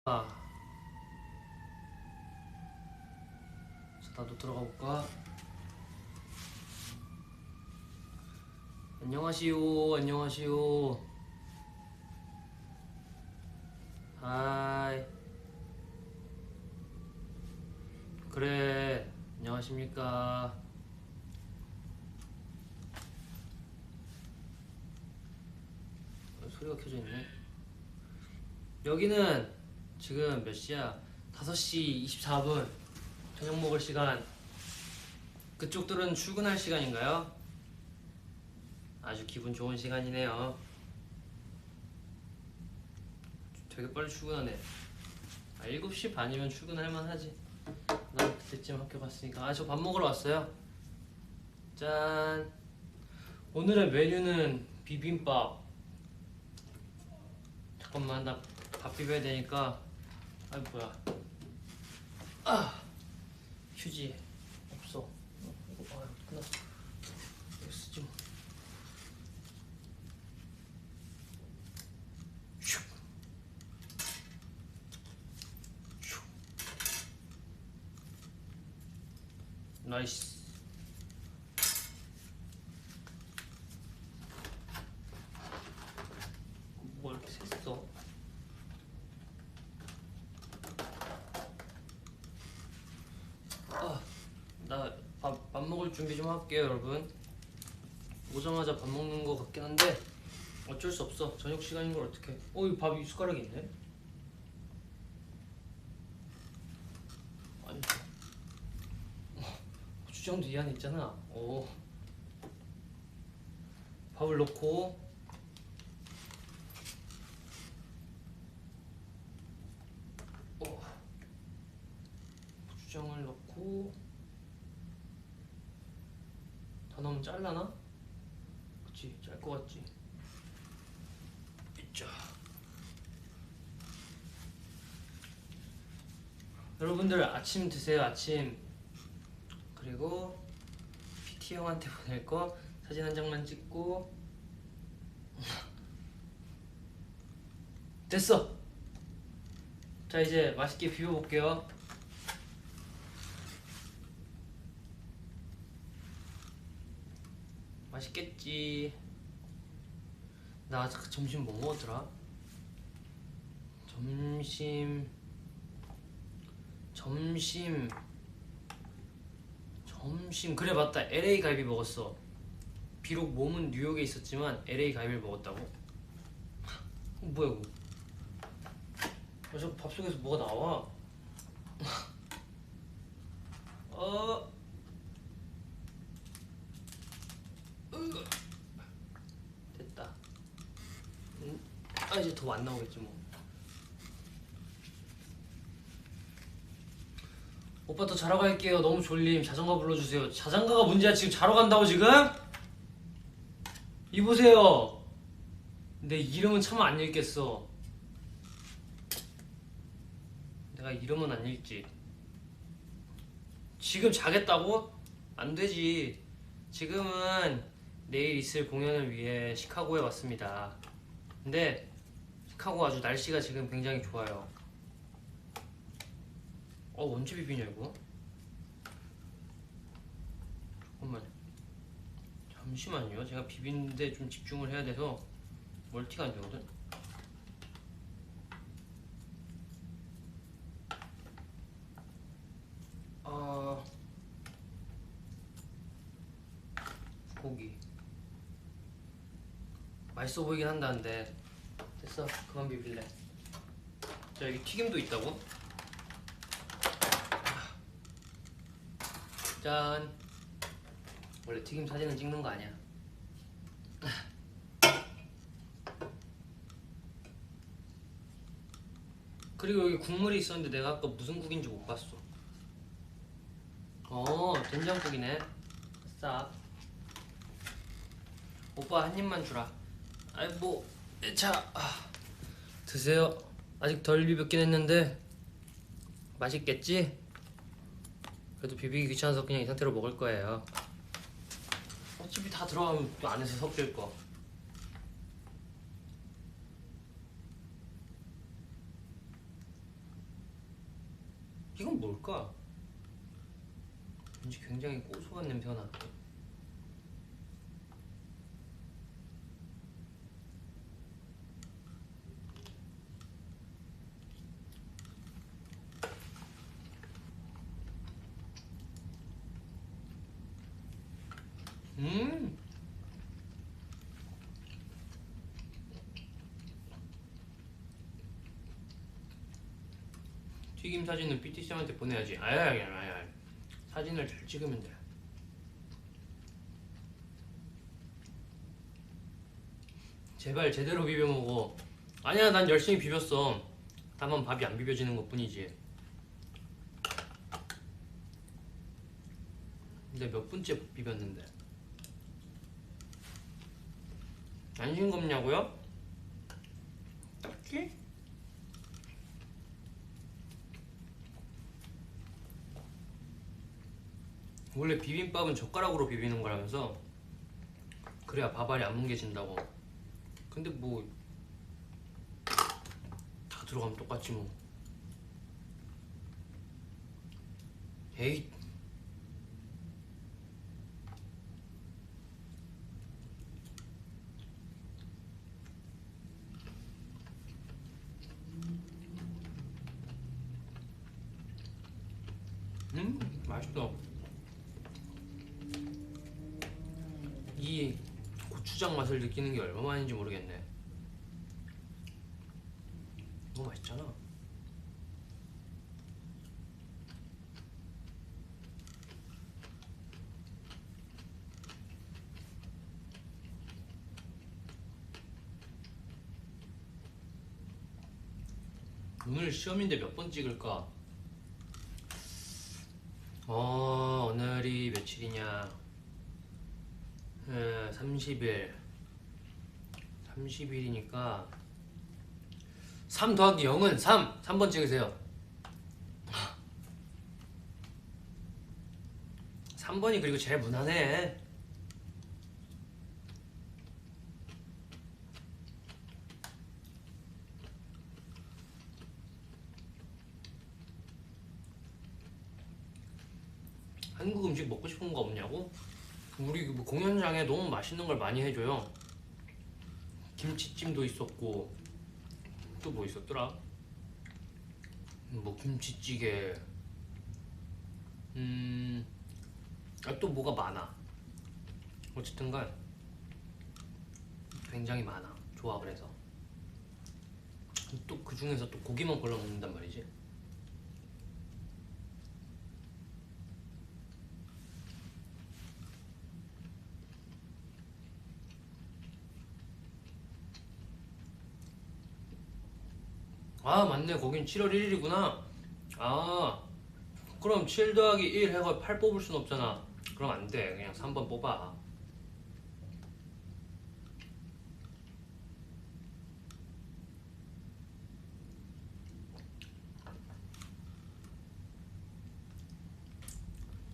자, 나도 들어가 볼까? 안녕하시오, 안녕하시오. 하이. 그래, 안녕하십니까? 소리가 켜져 있네. 여기는 지금 몇 시야? 5시 24분. 저녁 먹을 시간. 그쪽들은 출근할 시간인가요? 아주 기분 좋은 시간이네요. 되게 빨리 출근하네. 7시 반이면 출근할 만하지. 난 그때쯤 학교 갔으니까. 저 밥 먹으러 왔어요. 짠. 오늘의 메뉴는 비빔밥. 잠깐만, 나 밥 비벼야 되니까. 뭐야. 휴지 없어. 이거 끝났어. 이거 쓰지 뭐. 슉. 슉. 나이스. 뭐 이렇게 샜어? 나 밥 먹을 준비 좀 할게요, 여러분. 오자마자 밥 먹는 거 같긴 한데 어쩔 수 없어. 저녁 시간인 걸 어떡해. 이 밥이 숟가락이 있네. 아니, 고추장도 이 안에 있잖아. 밥을 넣고 고추장을 넣고. 다 넣으면 잘라나? 그치, 짤 것 같지? 있자. 여러분들 아침 드세요, 아침. 그리고 PT 형한테 보낼 거 사진 한 장만 찍고. 됐어. 자, 이제 맛있게 비벼볼게요. 맛있겠지. 나 점심 뭐 먹었더라? 점심 그래, 맞다. LA 갈비 먹었어. 비록 몸은 뉴욕에 있었지만 LA 갈비를 먹었다고? 뭐야 이거? 자꾸 밥 속에서 뭐가 나와? 됐다. 이제 더 안 나오겠지 뭐. 오빠 더 자러 갈게요. 너무 졸림. 자장가 불러주세요. 자장가가 문제야. 지금 자러 간다고 지금? 이보세요. 내 이름은 참 안 읽겠어. 내가 이름은 안 읽지. 지금 자겠다고? 안 되지. 지금은 내일 있을 공연을 위해 시카고에 왔습니다. 근데 시카고 아주 날씨가 지금 굉장히 좋아요. 언제 비비냐 이거? 잠깐만. 잠시만요. 제가 비비는데 좀 집중을 해야 돼서 멀티가 안 되거든. 고기 맛있어 보이긴 한다는데. 됐어, 그만 비빌래. 자, 여기 튀김도 있다고? 짠. 원래 튀김 사진은 찍는 거 아니야. 그리고 여기 국물이 있었는데 내가 아까 무슨 국인지 못 봤어. 된장국이네. 싸. 오빠 한 입만 주라. 자, 드세요. 아직 덜 비볐긴 했는데 맛있겠지? 그래도 비비기 귀찮아서 그냥 이 상태로 먹을 거예요. 어차피 다 들어가면 또 안에서 섞일 거. 이건 뭘까? 왠지 굉장히 고소한 냄새가 나는데. 음. 튀김 사진은 PT쌤한테 보내야지. 아야. 사진을 잘 찍으면 돼. 제발 제대로 비벼 먹어. 아니야, 난 열심히 비볐어. 다만 밥이 안 비벼지는 것 뿐이지. 근데 몇 분째 비볐는데 안 싱겁냐고요? 딱히? 원래 비빔밥은 젓가락으로 비비는 거라면서. 그래야 밥알이 안 뭉개진다고. 근데 뭐 다 들어가면 똑같지 뭐. 에이. 맛있어. 이 고추장 맛을 느끼는 게 얼마만인지 모르겠네. 너무 맛있잖아. 오늘 시험인데 몇 번 찍을까? 오늘이 며칠이냐? 30일. 30일이니까 3 더하기 0은 3! 3번 찍으세요. 3번이 그리고 제일 무난해. 한국 음식 먹고 싶은 거 없냐고? 우리 뭐 공연장에 너무 맛있는 걸 많이 해줘요. 김치찜도 있었고 또 뭐 있었더라? 뭐 김치찌개. 또 뭐가 많아. 어쨌든간 굉장히 많아. 좋아. 그래서 또 그 중에서 또 고기만 골라 먹는단 말이지. 아 맞네, 거긴 7월 1일이구나. 아 그럼 7 더하기 1 해가 8 뽑을 순 없잖아. 그럼 안 돼. 그냥 3번 뽑아.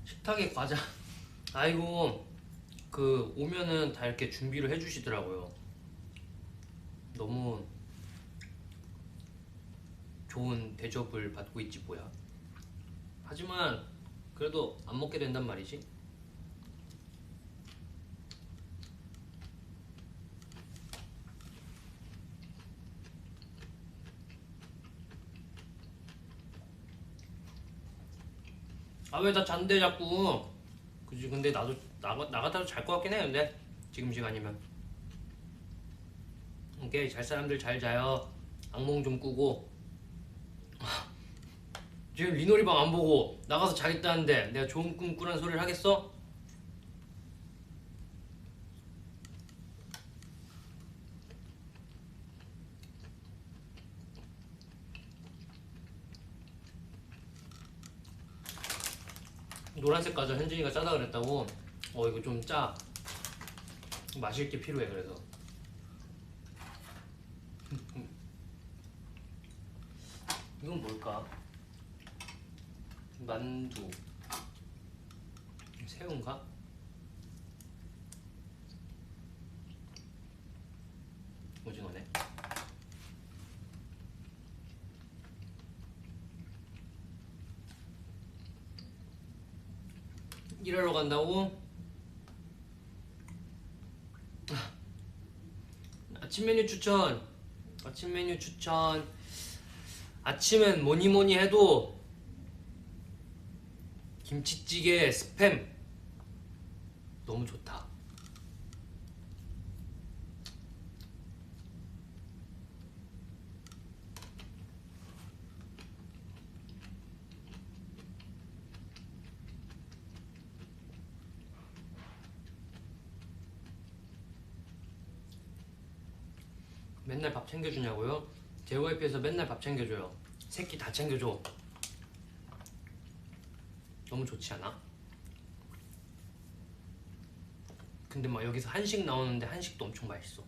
식탁에 과자. 아이고, 그 오면은 다 이렇게 준비를 해주시더라고요. 너무 좋은 대접을 받고 있지 뭐야. 하지만 그래도 안 먹게 된단 말이지. 아 왜 다 잔대 자꾸. 그지. 근데 나도 나갔다도 잘 것 같긴 해. 근데 지금 시간이면. 오케이, 잘 사람들 잘 자요. 악몽 좀 꾸고. 지금 리노리방 안 보고 나가서 자겠다는데 내가 좋은 꿈 꾸라는 소리를 하겠어? 노란색 과자 현진이가 짜다 그랬다고. 이거 좀 짜. 마실 게 필요해. 그래서 이건 뭘까? 만두. 새우인가? 오징어네. 일하러 간다고? 아침 메뉴 추천. 아침 메뉴 추천. 아침엔 뭐니 뭐니 해도 김치찌개 스팸 너무 좋다. 맨날 밥 챙겨주냐고요? JYP에서 맨날 밥 챙겨줘요. 새끼 다 챙겨줘. 너무 좋지 않아? 근데 막 여기서 한식 나오는데 한식도 엄청 맛있어.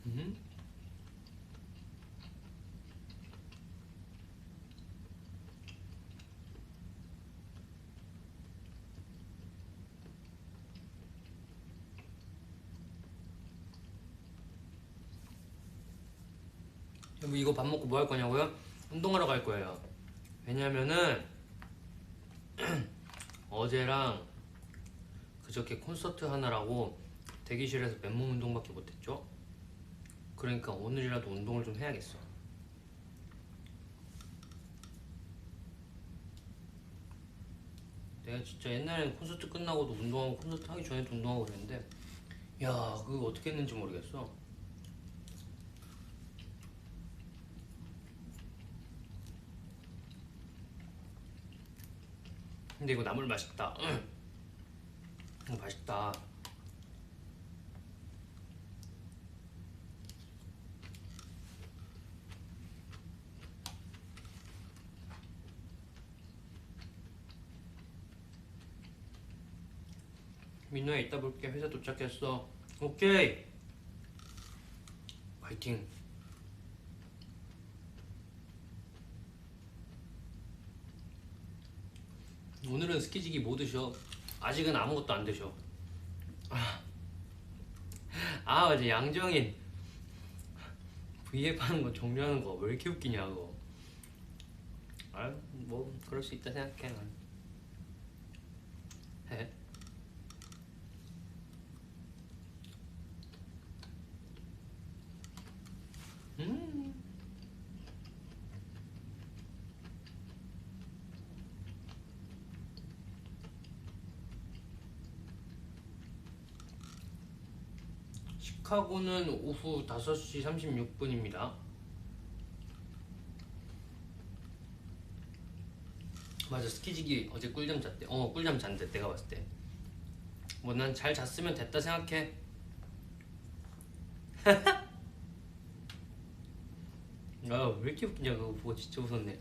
음? 여러분 이거 밥 먹고 뭐 할 거냐고요? 운동하러 갈 거예요. 왜냐면은 어제랑 그저께 콘서트 하느라고 대기실에서 맨몸 운동밖에 못했죠? 그러니까 오늘이라도 운동을 좀 해야겠어. 내가 진짜 옛날에는 콘서트 끝나고도 운동하고 콘서트 하기 전에도 운동하고 그랬는데 야 그거 어떻게 했는지 모르겠어. 근데 이거 나물 맛있다. 이거 맛있다. 민호야 이따 볼게. 회사 도착했어. 오케이. 화이팅. 오늘은 스키지기 뭐 드셔? 아직은 아무것도 안 드셔. 아 맞아 양정인 V앱 하는 거 종료하는 거 왜 이렇게 웃기냐고. 아뭐 그럴 수 있다 생각해 난. 해. 음. 시카고는 오후 5시 36분입니다. 맞아 스키지기 어제 꿀잠 잤대. 꿀잠 잔대 내가 봤을 때. 뭐 난 잘 잤으면 됐다 생각해. 아 왜 이렇게 웃기냐 그거 보고 진짜 웃었네.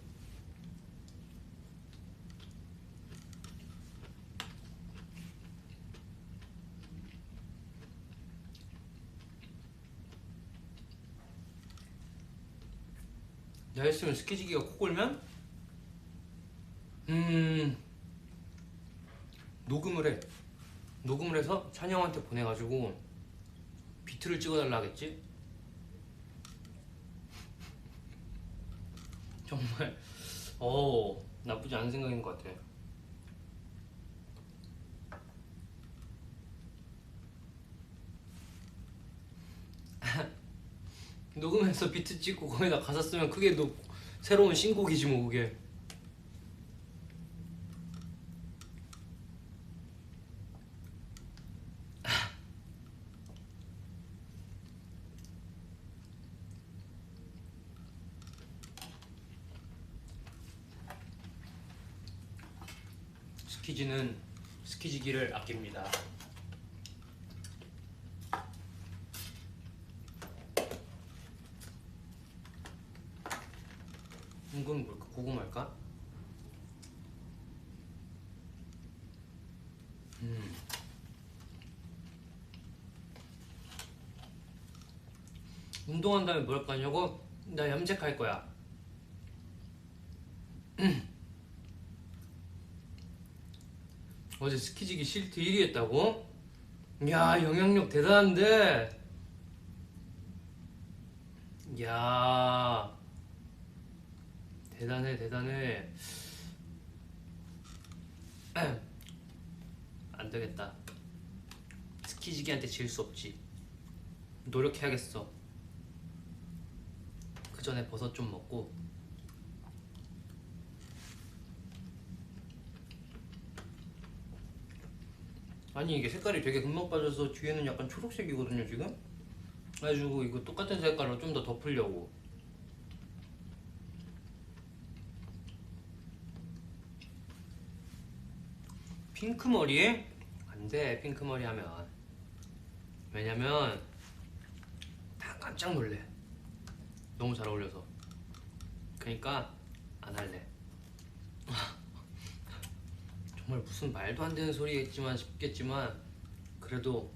내가 했으면 스키지기가 코 골면 녹음을 해. 녹음을 해서 찬영한테 보내가지고 비트를 찍어달라 하겠지? 정말 나쁘지 않은 생각인 것 같아. 녹음해서 비트 찍고 거기다 가사 쓰면 그게 또 새로운 신곡이지 뭐 그게. 스키지는 스키지기를 아낍니다. 이건 뭘까? 고구마일까? 운동한 다음에 뭘 할 거냐고? 나 염색할 거야. 어제 스키지기 실트 1위 했다고? 야 영향력 대단한데. 야 대단해. 안 되겠다. 스키지기한테 질 수 없지. 노력해야겠어. 그 전에 버섯 좀 먹고. 아니 이게 색깔이 되게 금방 빠져서 뒤에는 약간 초록색이거든요 지금. 그래가지고 이거 똑같은 색깔로 좀 더 덮으려고. 핑크 머리에? 안돼 핑크 머리 하면. 왜냐면 다 깜짝 놀래. 너무 잘 어울려서. 그러니까 안 할래. 정말 무슨 말도 안 되는 소리겠지만 싶겠지만 그래도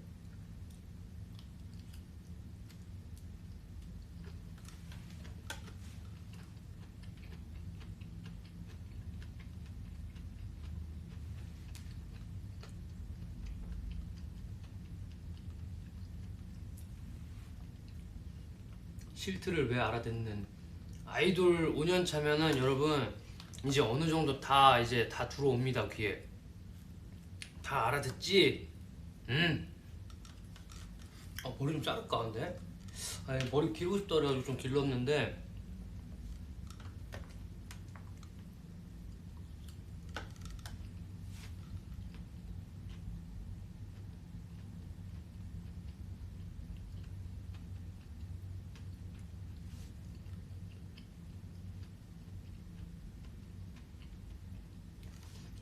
실트를 왜 알아듣는. 아이돌 5년 차면은 여러분 이제 어느 정도 다 이제 다 들어옵니다 귀에. 다 알아듣지? 머리 좀 자를까 근데? 아니 머리 기르고 싶다 그래가지고 좀 길렀는데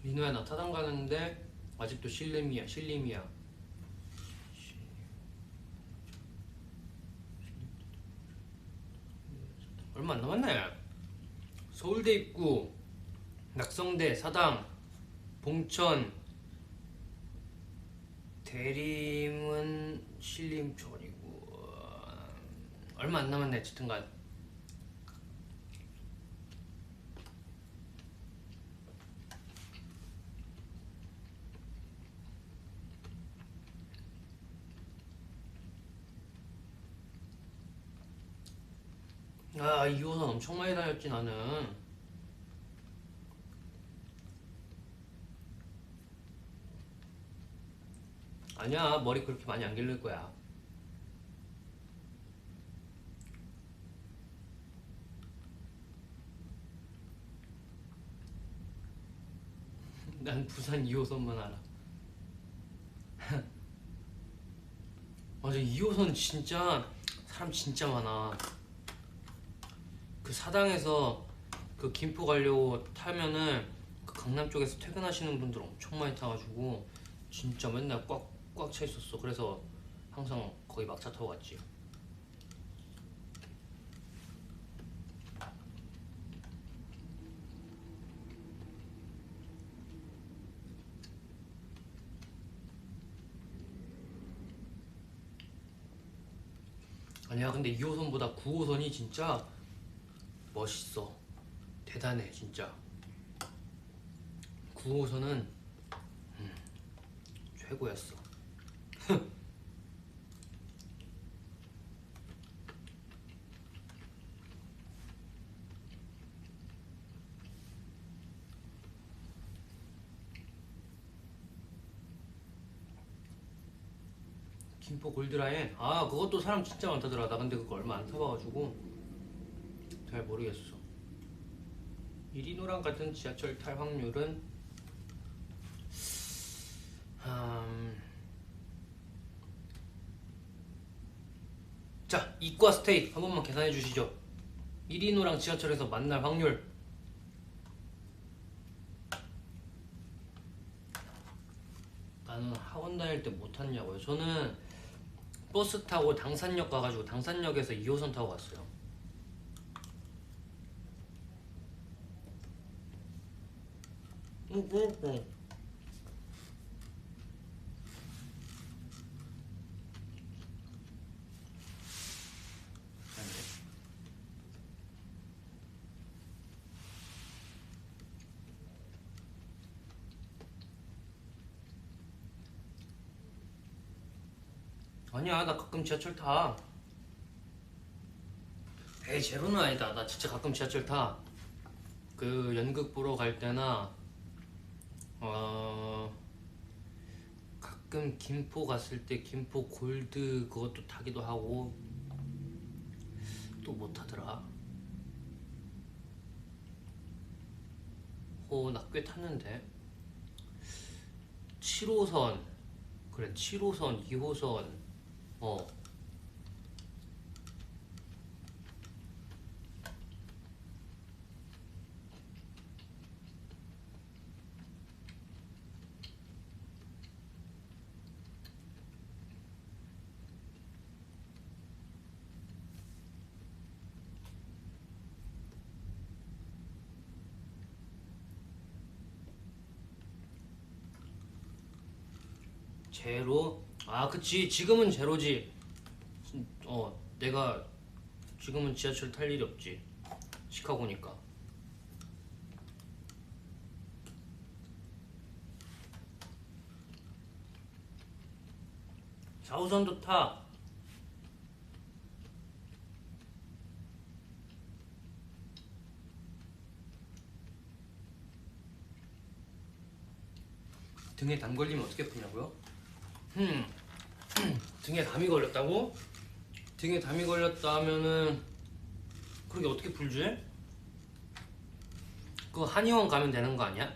민호야 나 타당 가는데 아직도 실림이야. 얼마 안 남았네. 서울대 입구, 낙성대, 사당, 봉천, 대림은 신림초리고 얼마 안 남았네. 어쨌든간 아 2호선 엄청 많이 다녔지 나는. 아니야 머리 그렇게 많이 안 기를 거야. 난 부산 2호선만 알아. 맞아 2호선 진짜 사람 진짜 많아. 그 사당에서 그 김포 가려고 타면은 그 강남 쪽에서 퇴근하시는 분들 엄청 많이 타가지고 진짜 맨날 꽉 차 있었어. 그래서 항상 거의 막차 타고 갔지. 아니야 근데 2호선보다 9호선이 진짜 멋있어. 대단해 진짜. 9호선은 최고였어. 김포 골드라인 아 그것도 사람 진짜 많다더라. 나 근데 그거 얼마 안 타봐가지고 잘 모르겠어. 이리노랑 같은 지하철 탈 확률은 자 이과 스테이 한 번만 계산해 주시죠. 이리노랑 지하철에서 만날 확률. 나는 학원 다닐 때 못 탔냐고요. 저는 버스 타고 당산역 가가지고 당산역에서 2호선 타고 갔어요. 응. 아니야 나 가끔 지하철 타. 에이 제로는 아니다. 나 진짜 가끔 지하철 타. 그 연극 보러 갈 때나 어 가끔 김포 갔을 때 김포 골드 그것도 타기도 하고 또 뭐 타더라. 나 꽤 탔는데 7호선 그래 7호선 2호선 어 제로 그치 지금은 제로지. 내가 지금은 지하철 탈 일이 없지 시카고니까. 4호선도 타. 등에 담 걸리면 어떻게 푸냐고요? 등에 담이 걸렸다고? 등에 담이 걸렸다 하면은 그렇게 어떻게 풀지? 그거 한의원 가면 되는 거 아니야?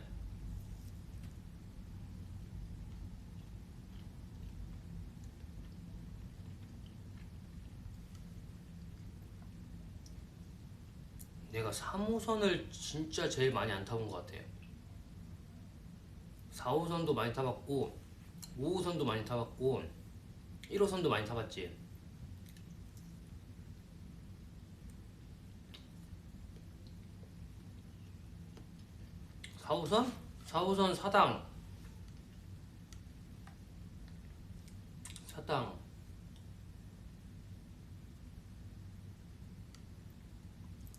내가 3호선을 진짜 제일 많이 안 타본 것 같아요. 4호선도 많이 타봤고 5호선도 많이 타봤고 1호선도 많이 타봤지. 4호선? 4호선 사당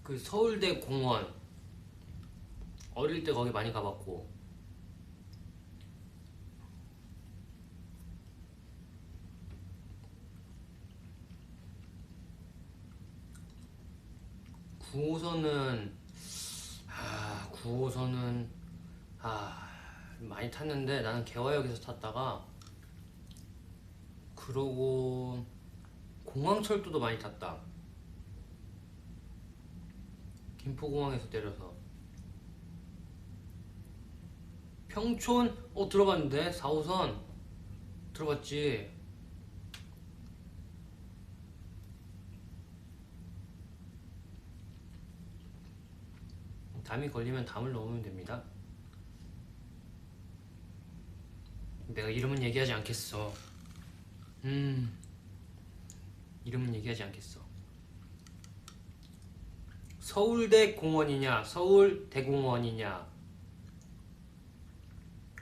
그 서울대 공원 어릴 때 거기 많이 가봤고 9호선은 9호선은 많이 탔는데 나는 개화역에서 탔다가 그러고 공항철도도 많이 탔다. 김포공항에서 내려서 평촌 들어봤는데 4호선 들어봤지. 담이 걸리면 담을 넣으면 됩니다. 내가 이름은 얘기하지 않겠어. 이름은 얘기하지 않겠어. 서울대 공원이냐 서울대공원이냐.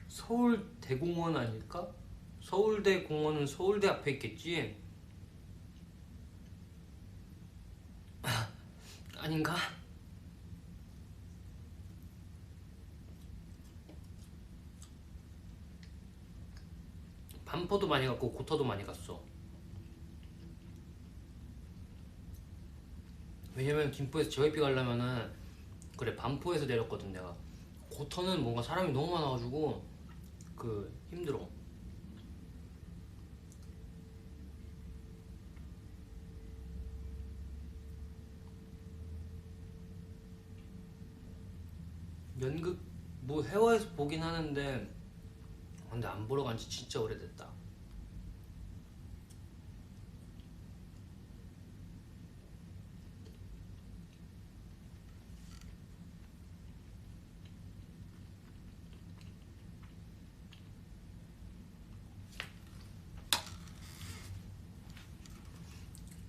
서울대공원 아닐까? 서울대공원은 서울대 앞에 있겠지? 아닌가? 반포도 많이 갔고 고터도 많이 갔어. 왜냐면 김포에서 JYP 가려면은 그래 반포에서 내렸거든 내가. 고터는 뭔가 사람이 너무 많아가지고 힘들어. 연극 뭐 해외에서 보긴 하는데 근데 안 보러 간지 진짜 오래됐다.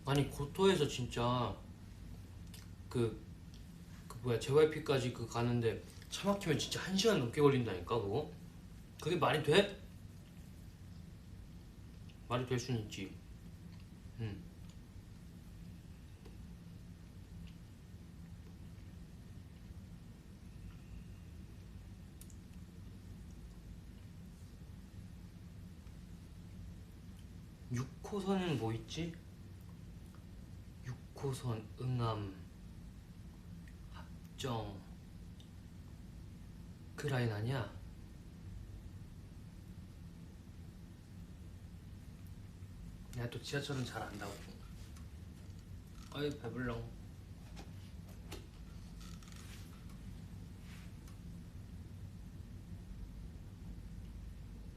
아니 고토에서 진짜 JYP까지 가는데 차 막히면 진짜 1시간 넘게 걸린다니까 그거? 그게 말이 돼? 말이 될 수는 있지. 응. 육 6호선은 뭐 있지? 6호선 응암 합정 그 라인 아니야? 내가 또 지하철은 잘 안다고. 어이 배불러.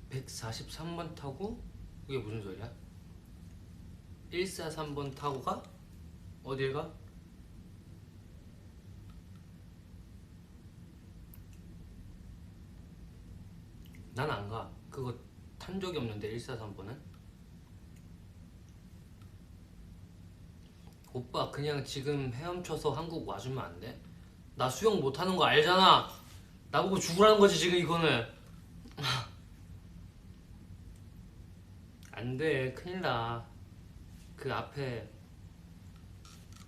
143번 타고? 그게 무슨 소리야? 143번 타고 가? 어딜 가? 난 안 가. 그거 탄 적이 없는데 143번은? 오빠 그냥 지금 헤엄쳐서 한국 와주면 안 돼? 나 수영 못하는 거 알잖아. 나보고 죽으라는 거지 지금 이거는. 안 돼. 큰일 나. 그 앞에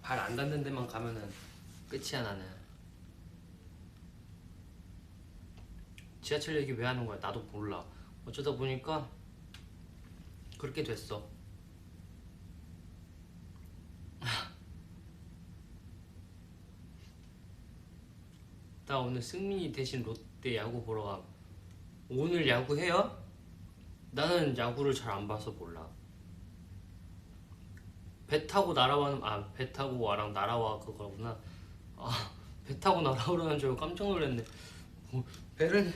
발 안 닿는 데만 가면은 끝이야 나는. 지하철 얘기 왜 하는 거야? 나도 몰라. 어쩌다 보니까 그렇게 됐어. 나 오늘 승민이 대신 롯데 야구 보러 가. 오늘 야구 해요? 나는 야구를 잘 안 봐서 몰라. 배 타고 날아와는 배 타고 와랑 날아와 그거구나. 배 타고 날아오라는 줄 알고 깜짝 놀랐네. 배를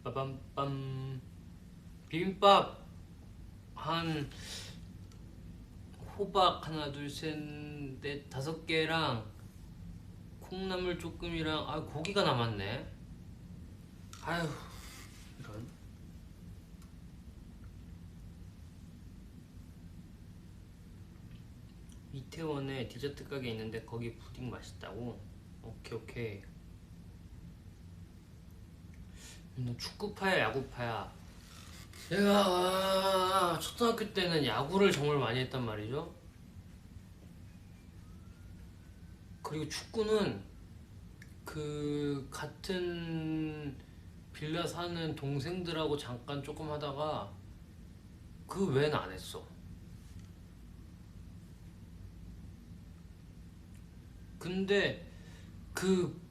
빠밤빰. 비빔밥 한 호박 하나 둘 셋 넷 다섯 개랑 콩나물 조금이랑 고기가 남았네. 아휴 이런. 이태원에 디저트 가게 있는데 거기 푸딩 맛있다고? 오케이 오케이. 너 축구파야 야구파야? 제가 초등학교 때는 야구를 정말 많이 했단 말이죠. 그리고 축구는 그 같은 빌라 사는 동생들하고 잠깐 조금 하다가 그 외에는 안 했어. 근데 그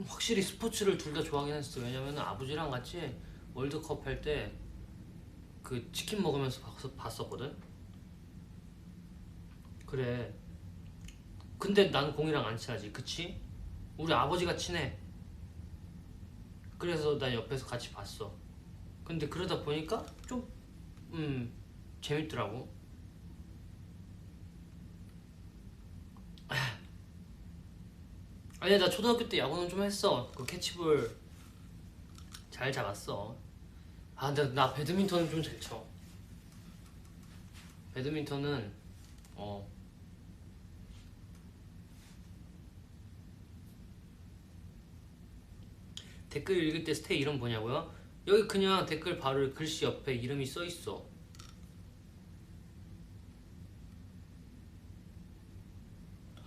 확실히 스포츠를 둘 다 좋아하긴 했어. 왜냐면 아버지랑 같이 월드컵 할 때 그 치킨 먹으면서 봤었거든. 그래. 근데 난 공이랑 안 친하지, 그치? 우리 아버지가 친해. 그래서 난 옆에서 같이 봤어. 근데 그러다 보니까 좀 재밌더라고. 아니 나 초등학교 때 야구는 좀 했어. 그 캐치볼 잘 잡았어. 근데 나 배드민턴은 좀 잘 쳐. 배드민턴은 댓글 읽을 때 스테이 이름 뭐냐고요? 여기 그냥 댓글 바로 글씨 옆에 이름이 써있어.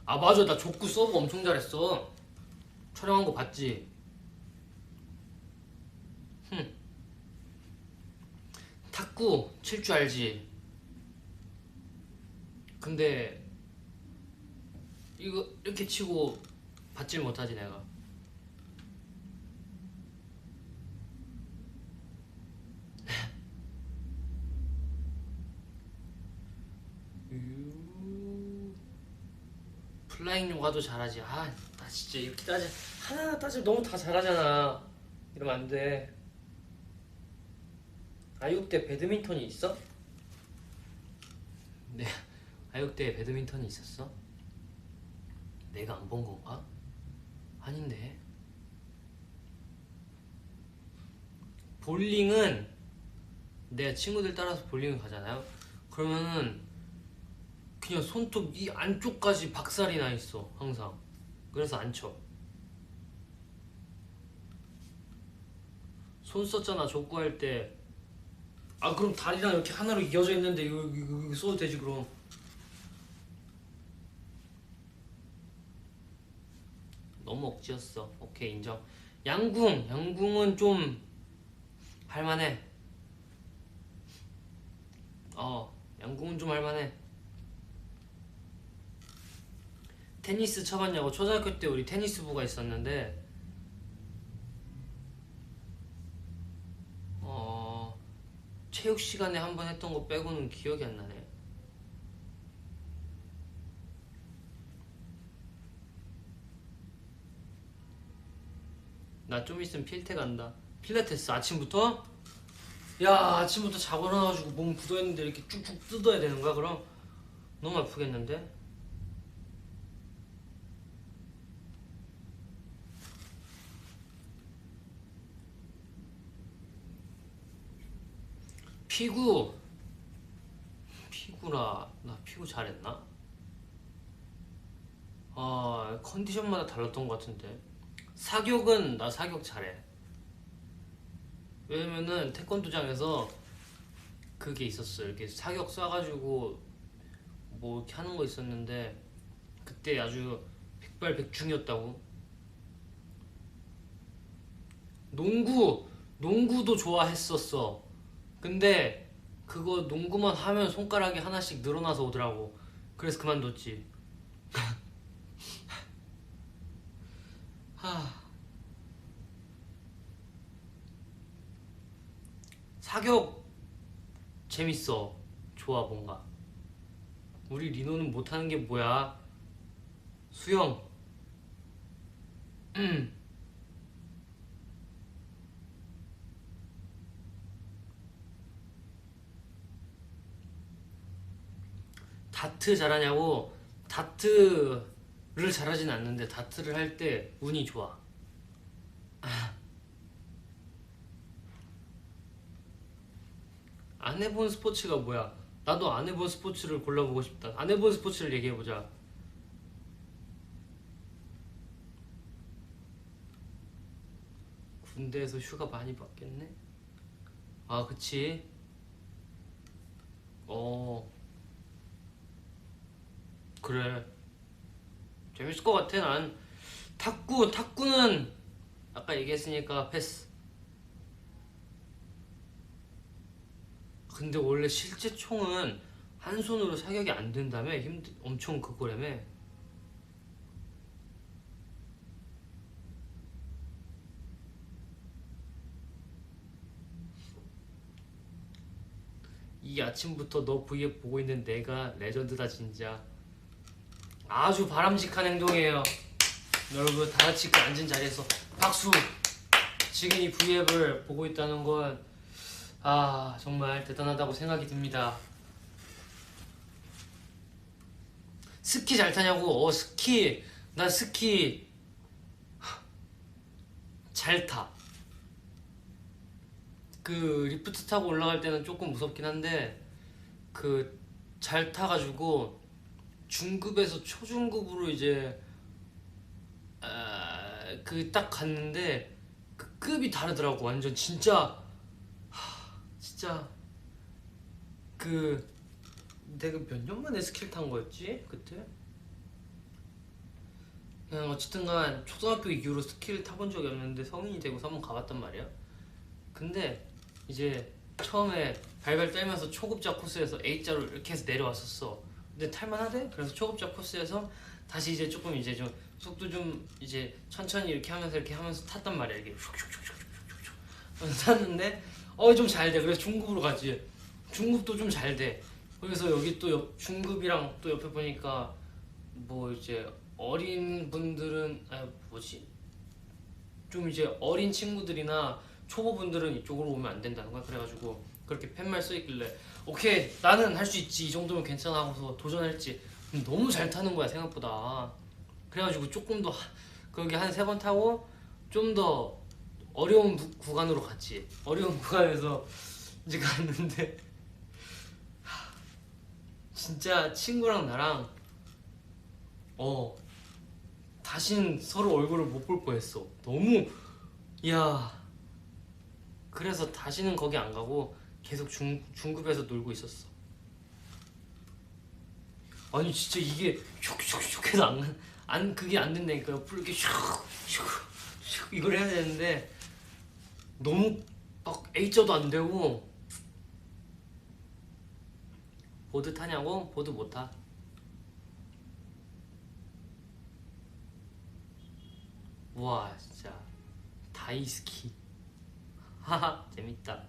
맞아, 나 족구 서브 엄청 잘했어. 촬영한 거 봤지? 탁구 칠 줄 알지? 근데 이거 이렇게 치고 받질 못하지 내가. 플라잉 요가도 잘하지. 나 진짜 이렇게 하나하나 따지면 너무 다 잘하잖아. 이러면 안 돼. 아육대 배드민턴이 있어? 네, 아육대에 배드민턴이 있었어? 내가 안 본 건가? 아닌데. 볼링은 내가 친구들 따라서 볼링을 가잖아요. 그러면은 그냥 손톱 이 안쪽까지 박살이 나 있어 항상. 그래서 안 쳐. 손 썼잖아 족구할 때. 그럼 다리랑 이렇게 하나로 이어져 있는데 이거 써도 되지 그럼. 너무 억지였어. 오케이 인정. 양궁은 좀 할만해. 양궁은 좀 할만해. 테니스 쳐봤냐고. 초등학교 때 우리 테니스부가 있었는데 체육 시간에 한 번 했던 거 빼고는 기억이 안 나네. 나 좀 있으면 필테 간다. 필라테스 아침부터? 야, 아침부터 자고 일어나가지고 몸 굳어있는데 이렇게 쭉쭉 뜯어야 되는 거야 그럼? 너무 아프겠는데? 피구라. 나 피구 잘했나? 아, 컨디션마다 달랐던 것 같은데. 사격은 나 사격 잘해. 왜냐면은 태권도장에서 그게 있었어. 이렇게 사격 쏴가지고 뭐 이렇게 하는 거 있었는데 그때 아주 백발백중이었다고. 농구도 좋아했었어. 근데 그거 농구만 하면 손가락이 하나씩 늘어나서 오더라고. 그래서 그만뒀지. 사격 재밌어. 좋아 뭔가. 우리 리노는 못하는 게 뭐야? 수영. 다트 잘하냐고? 다트를 잘하진 않는데 다트를 할 때 운이 좋아. 안 해본 스포츠가 뭐야? 나도 안 해본 스포츠를 골라보고 싶다. 안 해본 스포츠를 얘기해보자. 군대에서 휴가 많이 받겠네? 아, 그치. 그래. 재밌을 것 같아. 난 탁구는 아까 얘기했으니까 패스. 근데 원래 실제 총은 한 손으로 사격이 안 된다며. 엄청 그거라며. 이 아침부터 너 V앱 보고 있는 내가 레전드다 진짜. 아주 바람직한 행동이에요. 여러분 다 같이 그 앉은 자리에서 박수. 지금 이 V앱을 보고 있다는 건 정말 대단하다고 생각이 듭니다. 스키 잘 타냐고? 스키. 나 스키 잘 타. 그 리프트 타고 올라갈 때는 조금 무섭긴 한데 그 잘 타가지고 중급에서 초중급으로 이제 그 딱 갔는데 그 급이 다르더라고. 완전 진짜 그 내가 몇 년 만에 스키를 탄 거였지 그때? 그냥 어쨌든간 초등학교 이후로 스키를 타본 적이 없는데 성인이 되고서 한번 가봤단 말이야. 근데 이제 처음에 발발 떨면서 초급자 코스에서 A자로 이렇게 해서 내려왔었어. 근데 탈만하대? 그래서 초급자 코스에서 다시 이제 조금 이제 좀 속도 좀 이제 천천히 이렇게 하면서 탔단 말이야. 이게 슉슉슉슉슉슉 탔는데 좀 잘 돼. 그래서 중급으로 가지. 중급도 좀 잘 돼. 그래서 여기 또 중급이랑 또 옆에 보니까 뭐 이제 어린 분들은 좀 이제 어린 친구들이나 초보분들은 이쪽으로 오면 안 된다는 거야. 그래가지고 그렇게 팻말 써있길래 오케이 나는 할 수 있지 이 정도면 괜찮아 하고서 도전했지. 너무 잘 타는 거야 생각보다. 그래가지고 조금 더 거기 한 3번 타고 좀 더 어려운 구간으로 갔지. 어려운 구간에서 이제 갔는데 진짜 친구랑 나랑 다신 서로 얼굴을 못 볼 뻔했어. 너무 그래서 다시는 거기 안 가고 계속 중급에서 놀고 있었어. 아니 진짜 이게 슉슉슉 해서 그게 안 된다니까. 옆으로 이렇게 슉슉슉 이걸 해야 되는데 너무 막 A자도 안 되고. 보드 타냐고? 보드 못 타. 우와 진짜 다이스키. 하하 재밌다.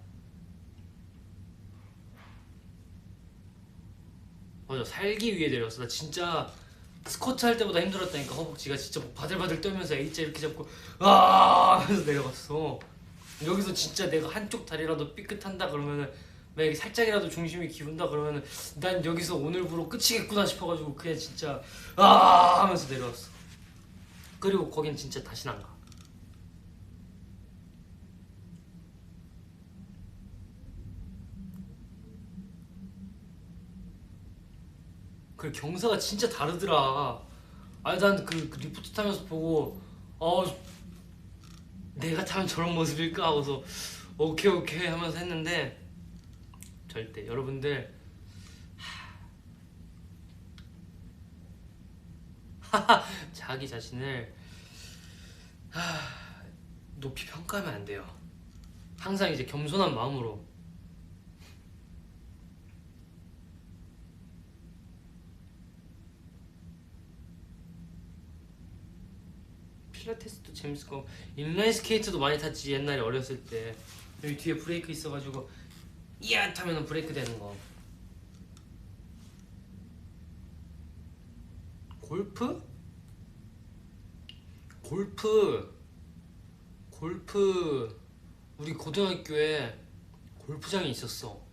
맞아, 살기 위해 내렸어. 나 진짜 스쿼트 할 때보다 힘들었다니까. 허벅지가 진짜 막 바들바들 떨면서 A자 이렇게 잡고 아 하면서 내려갔어. 여기서 진짜 내가 한쪽 다리라도 삐끗한다 그러면은, 만약에 살짝이라도 중심이 기운다 그러면은 난 여기서 오늘부로 끝이겠구나 싶어가지고 그냥 진짜 아 하면서 내려왔어. 그리고 거긴 진짜 다시는 안 가. 그리고 경사가 진짜 다르더라. 아니 난그 리포트 타면서 보고 어 내가 타면 저런 모습일까 하고서 오케이 오케이 하면서 했는데, 절대 여러분들 자기 자신을 높이 평가하면 안 돼요. 항상 이제 겸손한 마음으로. 필라테스도 재밌을 거고 인라인 스케이트도 많이 탔지 옛날에 어렸을 때. 여기 뒤에 브레이크 있어가지고 이야 타면은 브레이크 되는 거. 골프? 골프 우리 고등학교에 골프장이 있었어.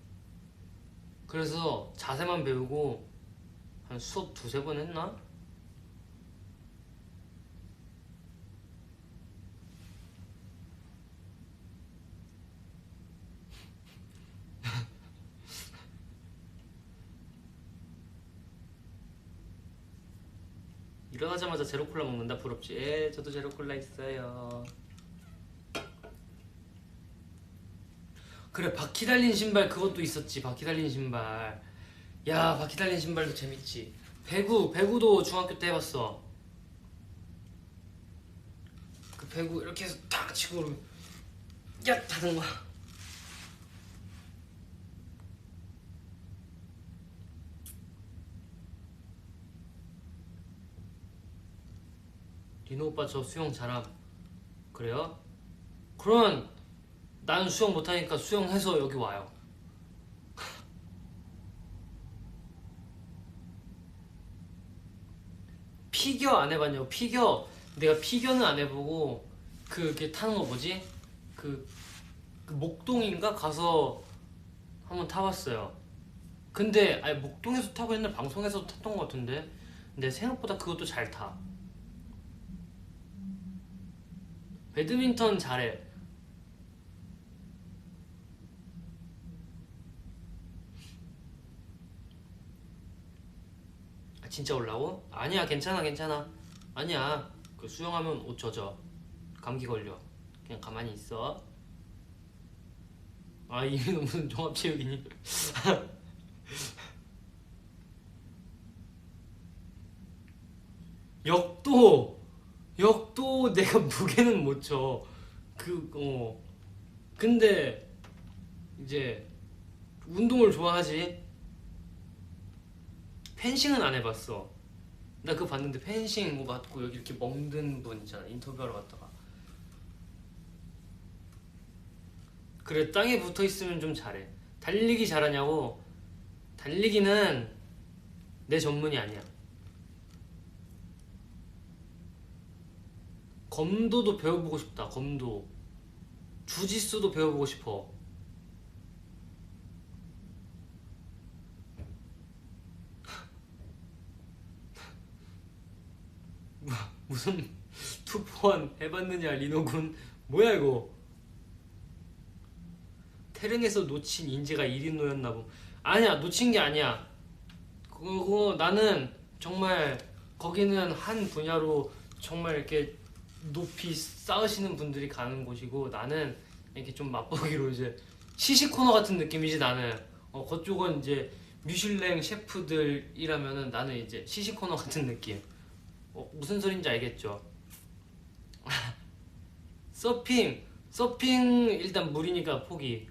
그래서 자세만 배우고 한 수업 두세 번 했나? 일어나자마자 제로콜라 먹는다? 부럽지? 예, 저도 제로콜라 있어요. 그래, 바퀴 달린 신발 그것도 있었지. 바퀴 달린 신발. 야, 바퀴 달린 신발도 재밌지. 배구도 중학교 때 해봤어. 그 배구 이렇게 해서 탁 치고 야 하는 거야. 리노 오빠 저 수영 잘함. 그래요? 그러면 나는 수영 못하니까 수영해서 여기 와요. 피겨 안 해봤냐고. 내가 피겨는 안 해보고 그게 타는 거 뭐지? 그 목동인가 가서 한번 타봤어요. 근데 아니 목동에서 타고 옛날 방송에서도 탔던 거 같은데, 근데 생각보다 그것도 잘 타. 배드민턴 잘해. 아, 진짜 올라고? 아니야 괜찮아. 아니야 그 수영하면 옷 젖어. 감기 걸려. 그냥 가만히 있어. 아 이민호 무슨 종합체육이니? 역도 내가 무게는 못 쳐. 근데 이제 운동을 좋아하지. 펜싱은 안 해봤어. 나 그거 봤는데 펜싱 뭐 맞고 여기 이렇게 멍든 분 있잖아. 인터뷰하러 갔다가. 그래, 땅에 붙어 있으면 좀 잘해. 달리기 잘하냐고? 달리기는 내 전문이 아니야. 검도도 배워보고 싶다. 검도. 주짓수도 배워보고 싶어. 무슨 투포환 해봤느냐 리노군. 뭐야 이거. 태릉에서 놓친 인재가 1인노였나보. 아니야 놓친 게 아니야. 그거 나는 정말 거기는 한 분야로 정말 이렇게 높이 쌓으시는 분들이 가는 곳이고, 나는 이렇게 좀 맛보기로 이제 시식 코너 같은 느낌이지. 나는 그쪽은 이제 미슐랭 셰프들이라면은 나는 이제 시식 코너 같은 느낌. 무슨 소린지 알겠죠? 서핑 일단 물이니까 포기.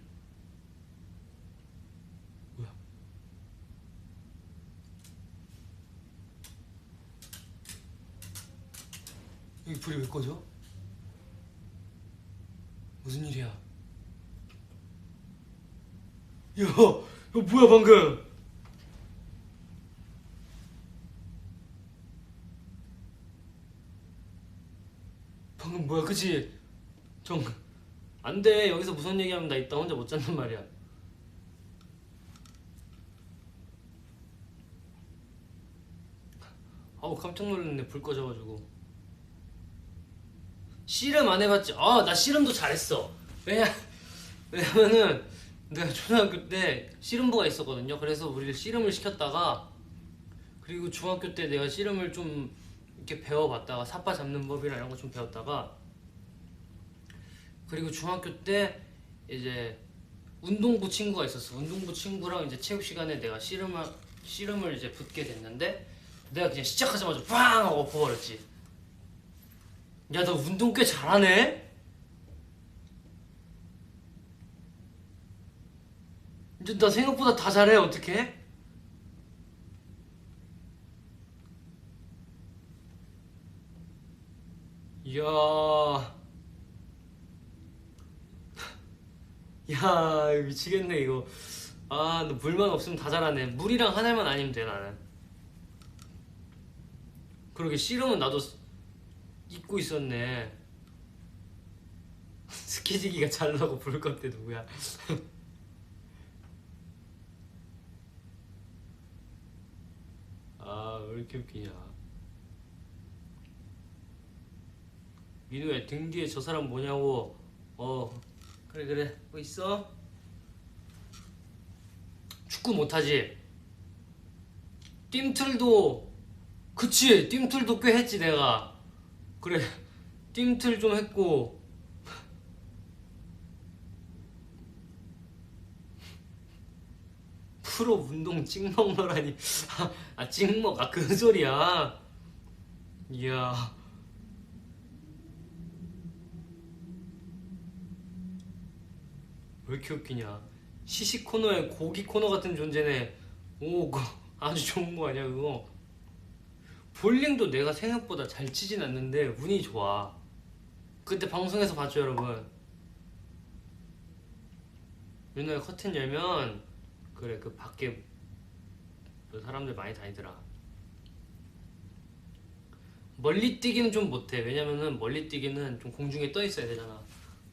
뭐야? 여기 불이 왜 꺼져? 무슨 일이야? 야, 뭐야 방금? 방금 뭐야, 그치? 안 돼. 여기서 무슨 얘기하면 나 이따 혼자 못 잔단 말이야. 아우, 깜짝 놀랐네. 불 꺼져가지고. 씨름 안 해봤지? 나 씨름도 잘했어. 왜냐면은 내가 초등학교 때 씨름부가 있었거든요. 그래서 우리를 씨름을 시켰다가, 그리고 중학교 때 내가 씨름을 좀 이렇게 배워봤다가, 삿바 잡는 법이랑 이런 거 좀 배웠다가, 그리고 중학교 때 이제 운동부 친구가 있었어. 운동부 친구랑 이제 체육 시간에 내가 씨름을 이제 붙게 됐는데, 내가 그냥 시작하자마자 빵 하고 엎어버렸지. 야, 너 운동 꽤 잘하네? 이제 나 생각보다 다 잘해. 어떡해? 이야, 야, 미치겠네 이거. 너 물만 없으면 다 잘하네. 물이랑 하늘만 아니면 돼 나는. 그러게, 씨름은 나도 잊고 있었네. 스키지기가 잘나고 부를 건데 누구야? 왜 이렇게 웃기냐. 민우야, 등 뒤에 저 사람 뭐냐고. 그래 그래, 뭐 있어? 축구 못하지? 뜀틀도, 그치, 뜀틀도 꽤 했지 내가. 그래, 뜀틀 좀 했고. 프로 운동 찍먹너라니. 찍먹, 그 소리야. 이야, 왜 이렇게 웃기냐. 시식 코너에 고기 코너 같은 존재네. 그거 아주 좋은 거 아니야 그거. 볼링도 내가 생각보다 잘 치진 않는데 운이 좋아. 그때 방송에서 봤죠 여러분. 윤호의 커튼 열면, 그래, 그 밖에 사람들 많이 다니더라. 멀리 뛰기는 좀 못해. 왜냐면은 멀리 뛰기는 좀 공중에 떠 있어야 되잖아.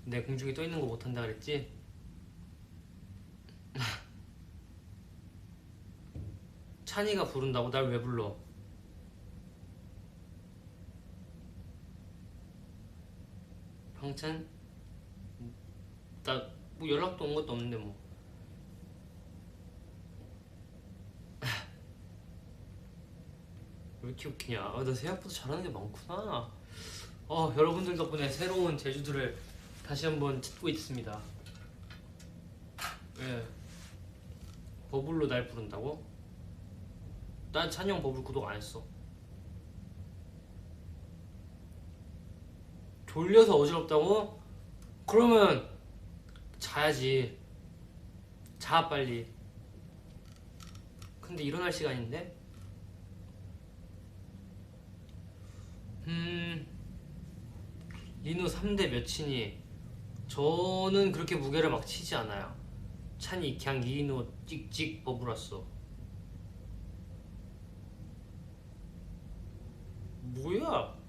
근데 공중에 떠 있는 거 못한다 그랬지? 찬이가 부른다고? 날 왜 불러? 방찬? 나 뭐 연락도 온 것도 없는데 뭐. 왜 이렇게 웃기냐. 나 생각보다 잘하는 게 많구나. 여러분들 덕분에 새로운 제주도를 다시 한번 찾고 있습니다. 왜? 버블로 날 부른다고? 난 찬영 버블 구독 안 했어. 졸려서 어지럽다고? 그러면 자야지. 자 빨리. 근데 일어날 시간인데? 리노 3대 몇이니? 저는 그렇게 무게를 막 치지 않아요. 찬이 그냥 리노 찍찍 버블았어. 뭐야?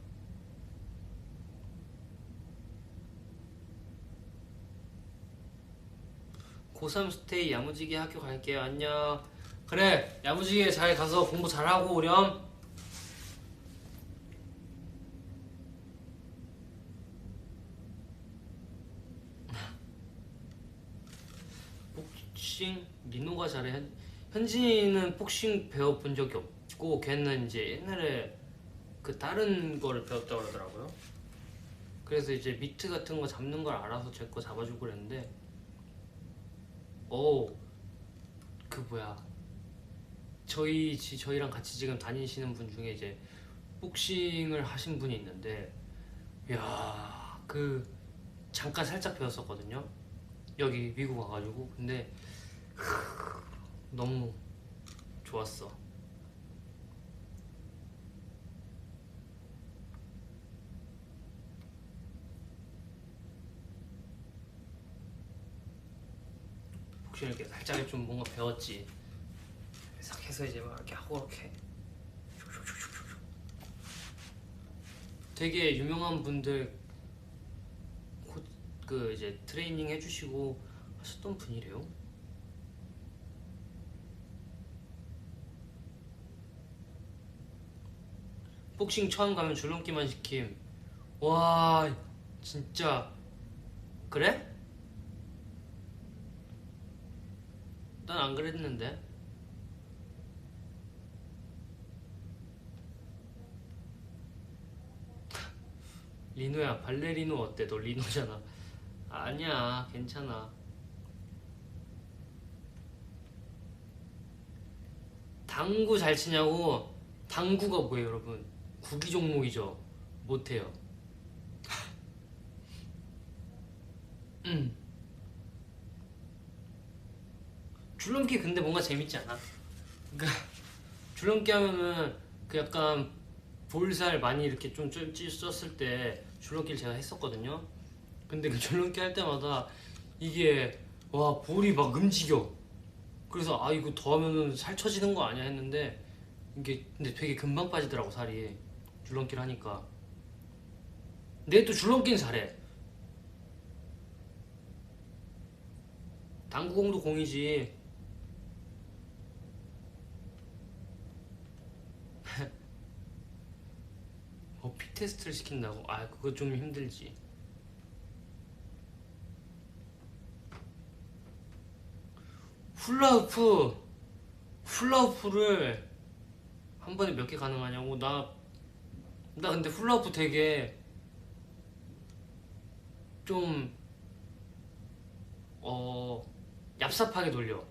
고3 스테이 야무지게 학교 갈게요. 안녕. 그래, 야무지게 잘 가서 공부 잘하고 오렴. 복싱 민호가 잘해. 현진이는 복싱 배워본 적이 없고, 걔는 이제 옛날에 그 다른 거를 배웠다고 그러더라고요. 그래서 이제 미트 같은 거 잡는 걸 알아서 제 거 잡아주고 그랬는데, 그 뭐야, 저희랑 같이 지금 다니시는 분 중에 이제 복싱을 하신 분이 있는데, 야, 그 잠깐 살짝 배웠었거든요. 여기 미국 와가지고. 근데 너무 좋았어. 좀 이렇게 살짝 좀 뭔가 배웠지. 싹 해서 이제 막 이렇게 하고 이렇게 되게 유명한 분들 그 이제 트레이닝 해주시고 하셨던 분이래요. 복싱 처음 가면 줄넘기만 시킴. 와 진짜 그래? 난 안 그랬는데. 리노야 발레리노 어때? 너 리노잖아. 아니야 괜찮아. 당구 잘 치냐고? 당구가 뭐예요 여러분? 구기 종목이죠. 못해요. 줄넘기 근데 뭔가 재밌지 않아? 그러니까 줄넘기 하면은 그 약간 볼살 많이 이렇게 좀 쪘을 때 줄넘기를 제가 했었거든요. 근데 그 줄넘기 할 때마다 이게 와 볼이 막 움직여. 그래서 아 이거 더 하면은 살 처지는 거 아니야 했는데 이게 근데 되게 금방 빠지더라고 살이 줄넘기를 하니까. 근데 또 줄넘기는 잘해. 당구공도 공이지. 피 테스트를 시킨다고? 아 그거 좀 힘들지. 훌라후프를 한 번에 몇 개 가능하냐고? 나 근데 훌라후프 되게 좀 얍삽하게 돌려.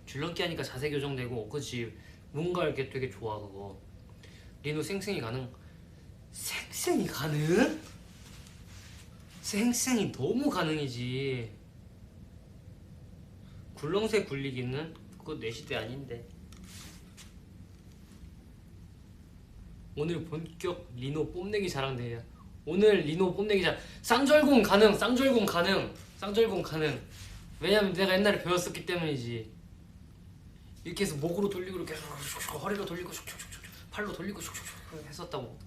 줄넘기 하니까 자세 교정되고 그치. 뭔가 이렇게 되게 좋아 그거. 리노 생생히 가능? 생생히 가능? 생생히 너무 가능이지. 굴렁쇠 굴리기는 그거 내 시대 아닌데. 오늘 본격 리노 뽐내기 자랑 대회야. 오늘 리노 뽐내기 자랑. 쌍절곤 가능. 쌍절곤 가능. 쌍절곤 가능. 왜냐면 내가 옛날에 배웠었기 때문이지. 이렇게 해서 목으로 돌리고 이렇게 허리로 돌리고 팔로 돌리고 했었다고.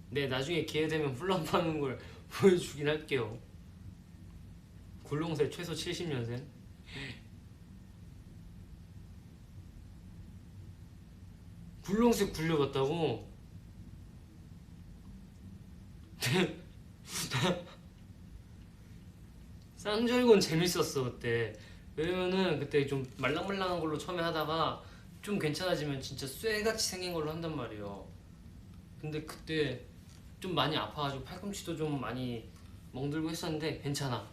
네 나중에 기회 되면 훌라후프 하는 걸 보여주긴 할게요. 굴렁쇠 최소 70년생. 굴렁쇠 굴려봤다고? 쌍절곤 재밌었어 그때. 왜냐면은 그때 좀 말랑말랑한 걸로 처음에 하다가 좀 괜찮아지면 진짜 쇠같이 생긴 걸로 한단 말이에요. 근데 그때 좀 많이 아파가지고 팔꿈치도 좀 많이 멍들고 했었는데 괜찮아.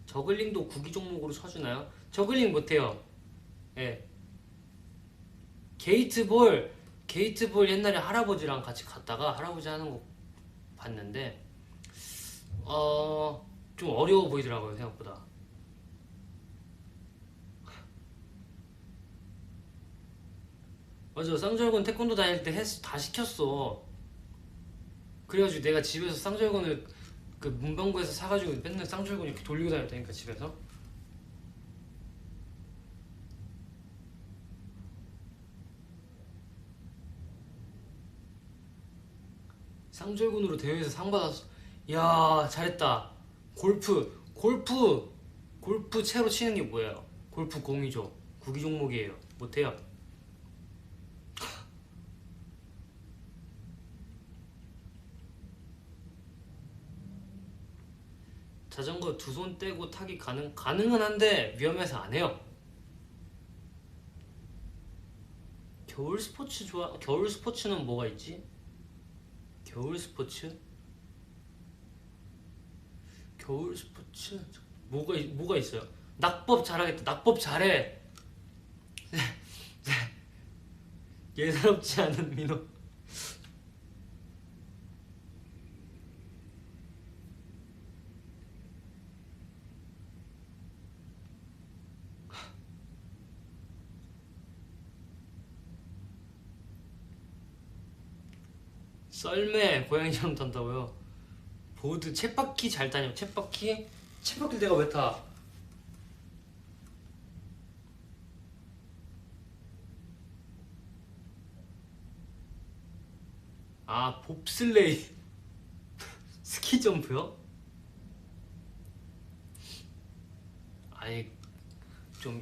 저글링도 구기 종목으로 쳐주나요? 저글링 못해요. 예. 게이트볼 옛날에 할아버지랑 같이 갔다가 할아버지 하는 거 봤는데 좀 어려워 보이더라고요 생각보다. 맞아 쌍절곤 태권도 다닐 때 다 시켰어. 그래가지고 내가 집에서 쌍절곤을 그 문방구에서 사가지고 맨날 쌍절곤 이렇게 돌리고 다녔다니까 집에서. 쌍절곤으로 대회에서 상 받았어. 이야 잘했다. 골프 채로 치는 게 뭐예요? 골프 공이죠. 구기 종목이에요. 못해요. 자전거 두 손 떼고 타기 가능은 한데 위험해서 안 해요. 겨울 스포츠 겨울 스포츠는 뭐가 있지? 겨울 스포츠? 겨울 스포츠 뭐가 있어요? 낙법 잘하겠다. 낙법 잘해. 예사롭지 않은 민호. 썰매 고양이처럼 탄다고요? 보드 쳇바퀴 잘 타냐? 쳇바퀴? 쳇바퀴 내가 왜 타? 아 봅슬레이 스키 점프요? 아니 좀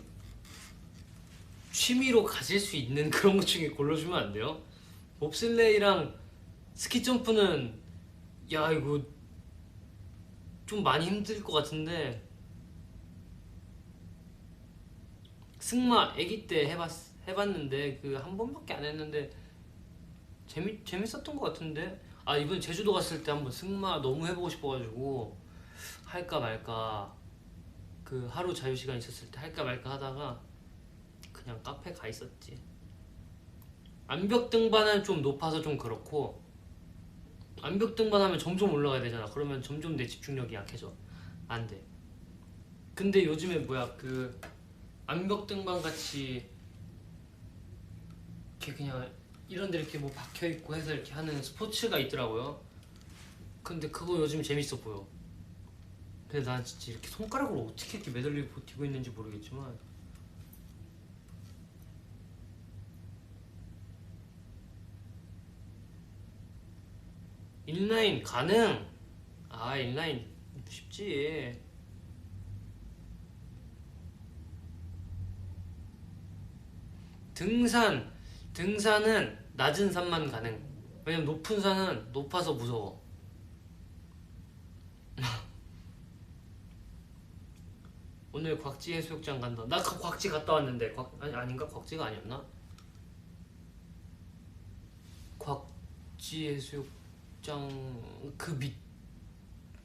취미로 가질 수 있는 그런 것 중에 골라주면 안 돼요? 봅슬레이랑 스키 점프는 야 이거 좀 많이 힘들 것 같은데 승마 아기 때 해봤는데 그 한 번밖에 안 했는데 재밌었던 것 같은데 아 이번 제주도 갔을 때 한번 승마 너무 해보고 싶어가지고 할까 말까 그 하루 자유시간 있었을 때 할까 말까 하다가 그냥 카페 가 있었지. 암벽 등반은 좀 높아서 좀 그렇고 암벽 등반하면 점점 올라가야 되잖아. 그러면 점점 내 집중력이 약해져. 안 돼. 근데 요즘에 뭐야 그 암벽 등반 같이 이렇게 그냥 이런 데 이렇게 뭐 박혀 있고 해서 이렇게 하는 스포츠가 있더라고요. 근데 그거 요즘 재밌어 보여. 근데 난 진짜 이렇게 손가락으로 어떻게 이렇게 매달리고 버티고 있는지 모르겠지만 인라인 가능. 아 인라인 쉽지. 등산은 낮은 산만 가능. 왜냐면 높은 산은 높아서 무서워. 오늘 곽지 해수욕장 간다. 나 곽지 갔다 왔는데 아니 아닌가? 곽지가 아니었나? 곽지 해수욕장 그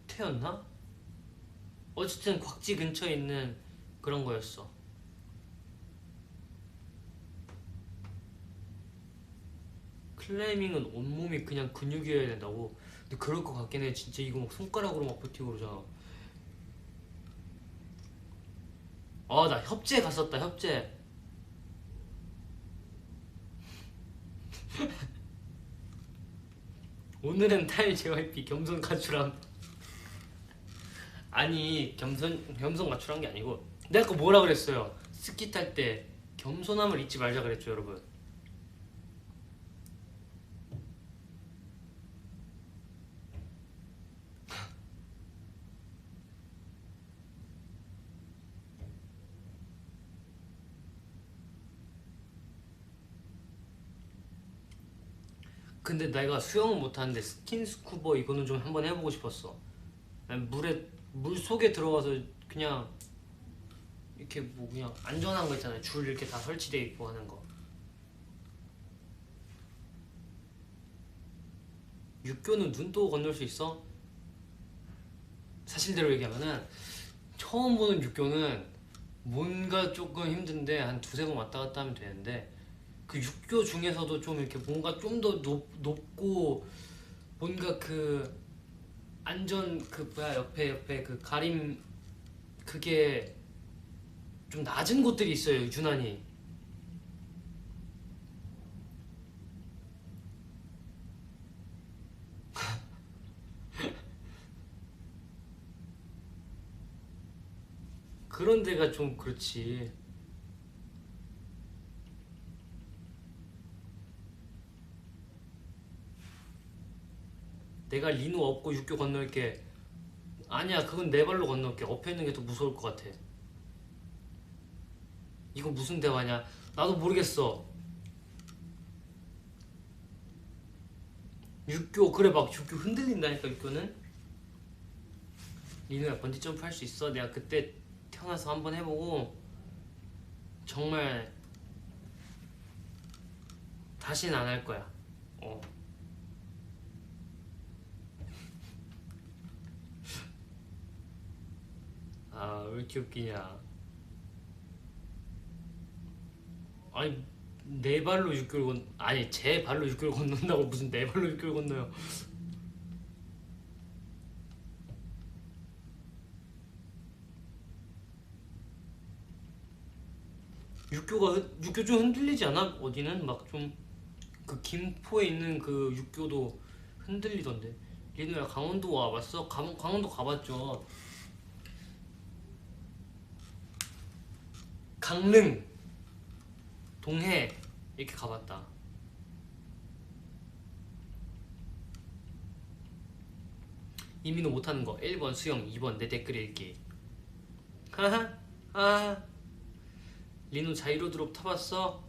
밑에였나? 어쨌든 곽지 근처에 있는 그런 거였어. 클라이밍은 온몸이 그냥 근육이어야 된다고. 근데 그럴 것 같긴 해. 진짜 이거 막 손가락으로 막 버티고 그러잖아. 아 나 협재 갔었다. 협재. 오늘은 탈 JYP 겸손 가출함. 아니 겸손 가출한 게 아니고 내가 아까 뭐라 그랬어요? 스키 탈 때 겸손함을 잊지 말자 그랬죠 여러분. 근데 내가 수영은 못하는데 스킨스쿠버 이거는 좀 한번 해보고 싶었어. 아니, 물 속에 들어가서 그냥 이렇게 뭐 그냥 안전한 거 있잖아요. 줄 이렇게 다 설치돼 있고 하는 거. 육교는 눈도 건널 수 있어? 사실대로 얘기하면은 처음 보는 육교는 뭔가 조금 힘든데 한 두세 번 왔다 갔다 하면 되는데 그 육교 중에서도 좀 이렇게 뭔가 좀 더 높고 뭔가 그 안전 그 뭐야 옆에 그 가림 그게 좀 낮은 곳들이 있어요 유난히. 그런 데가 좀 그렇지. 내가 리노 업고 육교 건널게. 아니야 그건 내 발로 건널게. 엎혀 있는 게 더 무서울 것 같아. 이거 무슨 대화냐? 나도 모르겠어. 육교 그래 막 육교 흔들린다니까 육교는. 리노야 번지 점프 할 수 있어? 내가 그때 태어나서 한번 해보고 정말 다시는 안 할 거야. 어. 아 왜 이렇게 웃기냐. 아니 내 발로 육교를 아니 제 발로 육교를 건넌다고 무슨 내 발로 육교를 건너요. 육교 좀 흔들리지 않아? 어디는 막 좀 그 김포에 있는 그 육교도 흔들리던데. 리누야 강원도 와봤어? 강원도 가봤죠. 강릉, 동해 이렇게 가봤다. 이민호 못하는 거 1번 수영, 2번 내 댓글 읽기. 하하. 아, 리누 자이로 드롭 타봤어?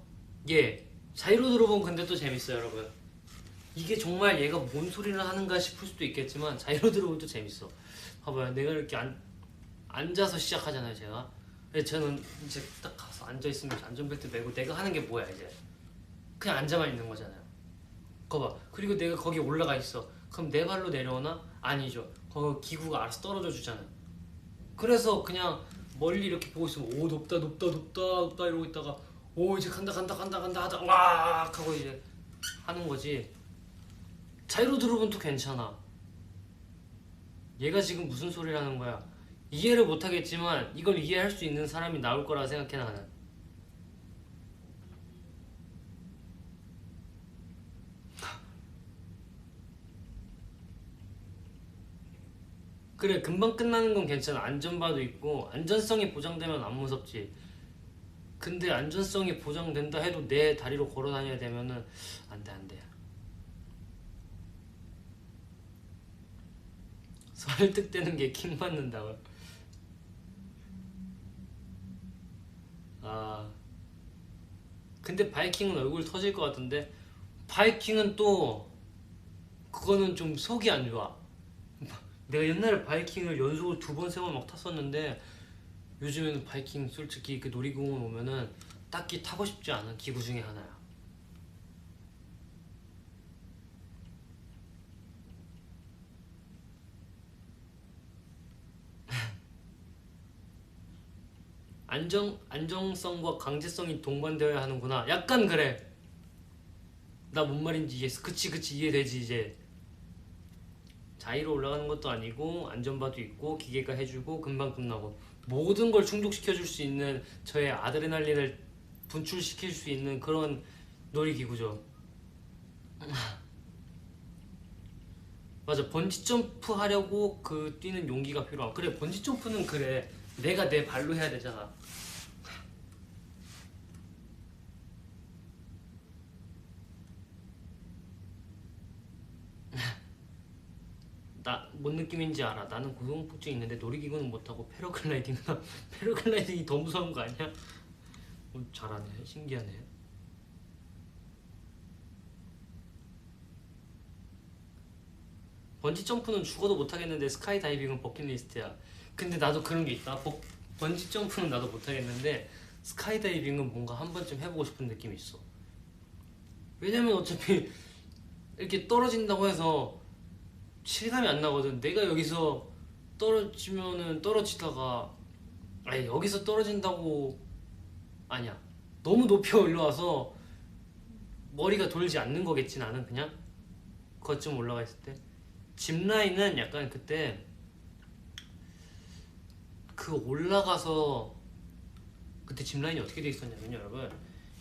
예, 자이로 드롭은 근데 또 재밌어요 여러분. 이게 정말 얘가 뭔 소리를 하는가 싶을 수도 있겠지만 자이로 드롭은 또 재밌어. 봐봐요, 내가 이렇게 앉아서 시작하잖아요 제가. 근데 저는 이제 딱 가서 앉아있으면 안전벨트 매고 내가 하는 게 뭐야 이제. 그냥 앉아만 있는 거잖아요. 거봐. 그리고 내가 거기 올라가 있어. 그럼 내 발로 내려오나? 아니죠. 거기 기구가 알아서 떨어져 주잖아요. 그래서 그냥 멀리 이렇게 보고 있으면 오 높다 높다 높다 높다 이러고 있다가 오 이제 간다 간다 간다 간다 하다 왁 하고 이제 하는 거지. 자이로 드롭은 또 괜찮아. 얘가 지금 무슨 소리를 하는 거야. 이해를 못하겠지만 이걸 이해할 수 있는 사람이 나올 거라 생각해 나는. 그래, 금방 끝나는 건 괜찮아. 안전바도 있고 안전성이 보장되면 안 무섭지. 근데 안전성이 보장된다 해도 내 다리로 걸어 다녀야 되면은 안 돼, 안 돼. 설득되는 게 킹 받는다고. 아, 근데 바이킹은 얼굴 터질 것 같은데. 바이킹은 또 그거는 좀 속이 안 좋아. 내가 옛날에 바이킹을 연속으로 2번, 3번 막 탔었는데 요즘에는 바이킹 솔직히 그 놀이공원 오면은 딱히 타고 싶지 않은 기구 중에 하나야. 안정성과 강제성이 동반되어야 하는구나. 약간 그래. 나 뭔 말인지 이해했어. 그치 이해되지 이제. 자의로 올라가는 것도 아니고 안전바도 있고 기계가 해주고 금방 끝나고 모든 걸 충족시켜줄 수 있는 저의 아드레날린을 분출시킬 수 있는 그런 놀이기구죠. 맞아, 번지점프 하려고 그 뛰는 용기가 필요함. 그래, 번지점프는 그래, 내가 내 발로 해야 되잖아. 나 뭔 느낌인지 알아. 나는 고소공포증 있는데 놀이기구는 못하고 패러글라이딩은 패러글라이딩이 더 무서운 거 아니야? 잘하네, 신기하네. 번지 점프는 죽어도 못하겠는데 스카이 다이빙은 버킷리스트야. 근데 나도 그런 게 있다. 번지 점프는 나도 못하겠는데 스카이 다이빙은 뭔가 한 번쯤 해보고 싶은 느낌이 있어. 왜냐면 어차피 이렇게 떨어진다고 해서 실감이 안 나거든. 내가 여기서 떨어지면은 떨어지다가 아니 여기서 떨어진다고 아니야. 너무 높이 올라와서 머리가 돌지 않는 거겠지 나는 그냥 거쯤 올라가 있을 때. 짚라인은 약간 그때 그 올라가서 그때 짚라인이 어떻게 돼 있었냐면 여러분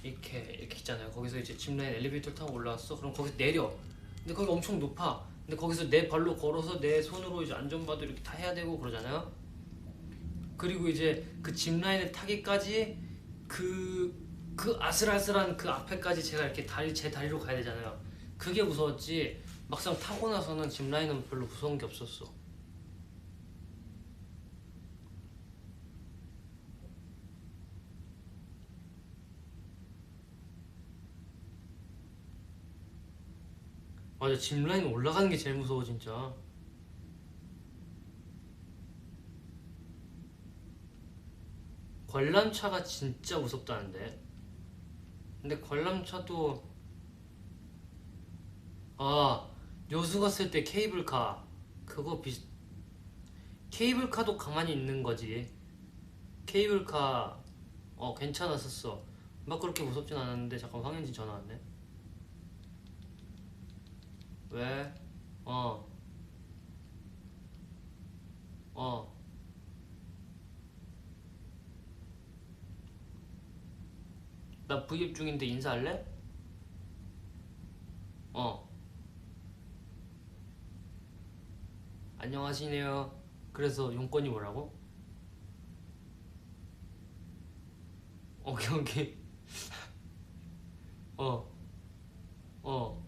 이렇게 있잖아요. 거기서 이제 짚라인 엘리베이터 타고 올라왔어. 그럼 거기서 내려. 근데 거기 엄청 높아. 근데 거기서 내 발로 걸어서 내 손으로 이제 안전바도 이렇게 다 해야 되고 그러잖아요. 그리고 이제 그 짚라인을 타기까지 그 아슬아슬한 그 앞에까지 제가 이렇게 제 다리로 가야 되잖아요. 그게 무서웠지. 막상 타고 나서는 짚라인은 별로 무서운 게 없었어. 맞아, 짚라인 올라가는 게 제일 무서워 진짜. 관람차가 진짜 무섭다는데. 근데 관람차도 아 여수 갔을 때 케이블카 그거 케이블카도 가만히 있는 거지. 케이블카 괜찮았었어. 막 그렇게 무섭진 않았는데. 잠깐 황현진 전화 왔네. 왜? 어. 어. 나 브이앱 중인데 인사할래? 어. 안녕하시네요. 그래서 용건이 뭐라고? 오케이 오케이. 어 어.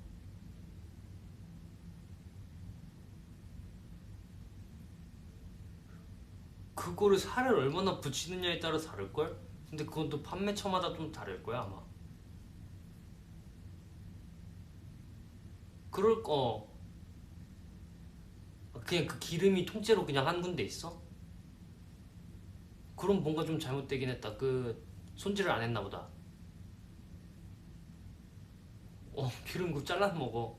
그거를 살을 얼마나 붙이느냐에 따라 다를걸? 근데 그건 또 판매처마다 좀 다를 거야 아마. 그럴 거. 그냥 그 기름이 통째로 그냥 한 군데 있어? 그럼 뭔가 좀 잘못되긴 했다. 그 손질을 안 했나 보다. 기름 그 잘라서 먹어.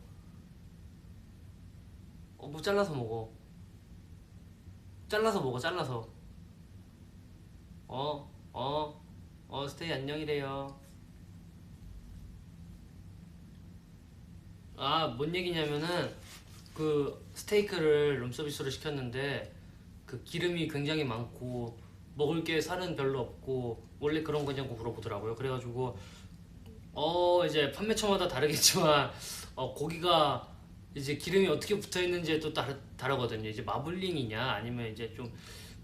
뭐 잘라서 먹어. 잘라서 먹어, 잘라서. 어, 어, 스테이 안녕이래요. 아, 뭔 얘기냐면은, 그, 스테이크를 룸서비스로 시켰는데, 그 기름이 굉장히 많고, 먹을 게 살은 별로 없고, 원래 그런 거냐고 물어보더라고요. 그래가지고, 이제 판매처마다 다르겠지만, 고기가 이제 기름이 어떻게 붙어 있는지에 또 다르거든요. 이제 마블링이냐, 아니면 이제 좀